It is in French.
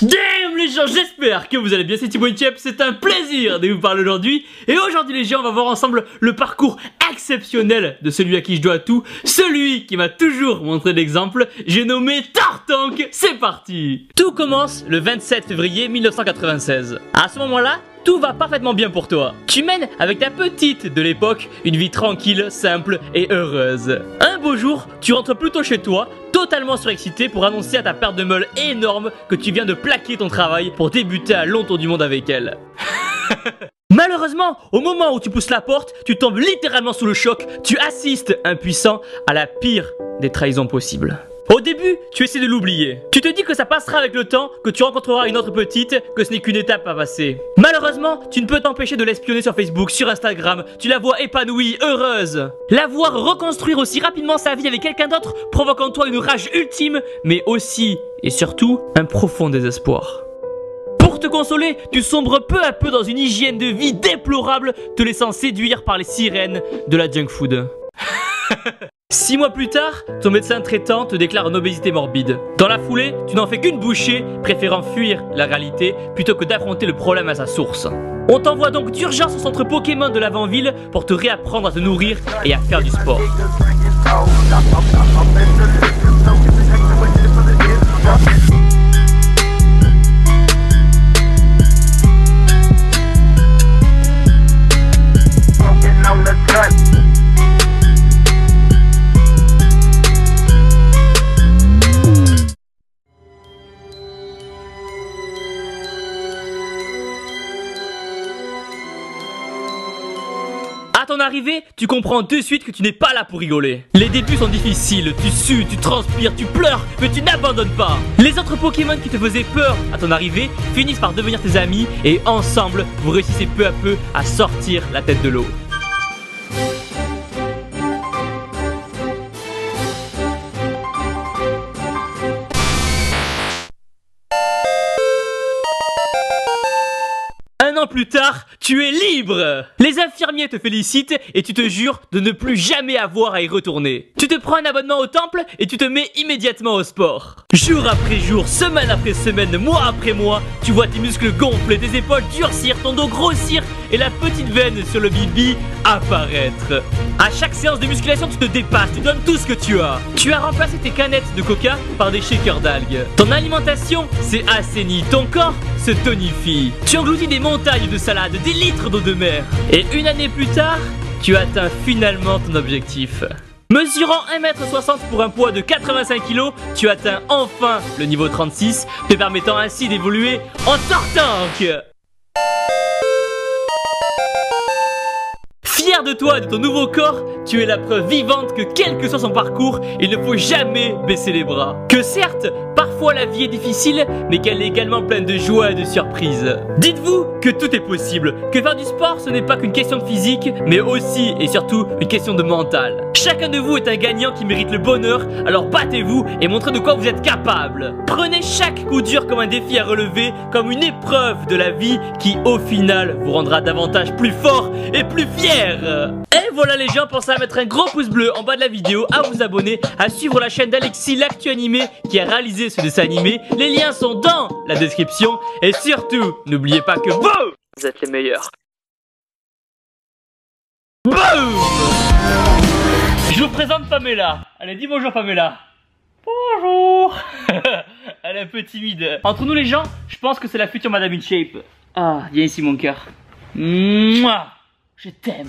Damn les gens, j'espère que vous allez bien, c'est Thibaut Inchep, c'est un plaisir de vous parler aujourd'hui. Et aujourd'hui les gens, on va voir ensemble le parcours exceptionnel de celui à qui je dois tout, celui qui m'a toujours montré l'exemple, j'ai nommé Tartank. C'est parti. Tout commence le 27 février 1996. À ce moment-là, tout va parfaitement bien pour toi. Tu mènes avec ta petite de l'époque une vie tranquille, simple et heureuse. Un beau jour, tu rentres plutôt chez toi, totalement surexcité pour annoncer à ta paire de meules énorme que tu viens de plaquer ton travail pour débuter un long tour du monde avec elle. Malheureusement, au moment où tu pousses la porte, tu tombes littéralement sous le choc, tu assistes, impuissant, à la pire des trahisons possibles. Au début, tu essaies de l'oublier. Tu te dis que ça passera avec le temps, que tu rencontreras une autre petite, que ce n'est qu'une étape à passer. Malheureusement, tu ne peux t'empêcher de l'espionner sur Facebook, sur Instagram. Tu la vois épanouie, heureuse. La voir reconstruire aussi rapidement sa vie avec quelqu'un d'autre, provoque en toi une rage ultime, mais aussi, et surtout, un profond désespoir. Pour te consoler, tu sombres peu à peu dans une hygiène de vie déplorable, te laissant séduire par les sirènes de la junk food. 6 mois plus tard, ton médecin traitant te déclare une obésité morbide. Dans la foulée, tu n'en fais qu'une bouchée, préférant fuir la réalité plutôt que d'affronter le problème à sa source. On t'envoie donc d'urgence au centre Pokémon de l'avant-ville pour te réapprendre à te nourrir et à faire du sport. À ton arrivée, tu comprends de suite que tu n'es pas là pour rigoler. Les débuts sont difficiles, tu sues, tu transpires, tu pleures, mais tu n'abandonnes pas. Les autres Pokémon qui te faisaient peur à ton arrivée finissent par devenir tes amis et ensemble, vous réussissez peu à peu à sortir la tête de l'eau. Un an plus tard, tu es libre! Les infirmiers te félicitent et tu te jures de ne plus jamais avoir à y retourner. Tu te prends un abonnement au temple et tu te mets immédiatement au sport. Jour après jour, semaine après semaine, mois après mois, tu vois tes muscles gonfler, tes épaules durcir, ton dos grossir et la petite veine sur le bibi apparaître. À chaque séance de musculation, tu te dépasses, tu donnes tout ce que tu as. Tu as remplacé tes canettes de coca par des shakers d'algues. Ton alimentation s'est assainie, ton corps se tonifie. Tu engloutis des montagnes de salade, des litres d'eau de mer. Et une année plus tard, tu atteins finalement ton objectif. Mesurant 1m60 pour un poids de 85 kg, tu atteins enfin le niveau 36, te permettant ainsi d'évoluer en Tartank. Fier de toi et de ton nouveau corps, tu es la preuve vivante que quel que soit son parcours, il ne faut jamais baisser les bras. Que certes, parfois la vie est difficile, mais qu'elle est également pleine de joie et de surprises. Dites-vous que tout est possible, que faire du sport ce n'est pas qu'une question de physique, mais aussi et surtout une question de mental. Chacun de vous est un gagnant qui mérite le bonheur, alors battez-vous et montrez de quoi vous êtes capable. Prenez chaque coup dur comme un défi à relever, comme une épreuve de la vie qui au final vous rendra davantage plus fort et plus fier. Et voilà les gens, pensez à mettre un gros pouce bleu en bas de la vidéo, à vous abonner, à suivre la chaîne d'Alexis l'actu animé qui a réalisé ce dessin animé. Les liens sont dans la description et surtout, n'oubliez pas que vous êtes les meilleurs. Boum! Je vous présente Pamela. Allez, dis bonjour Pamela. Bonjour. Elle est un peu timide. Entre nous les gens, je pense que c'est la future Madame Inchep. Ah, viens ici mon cœur. Mouah. Je t'aime.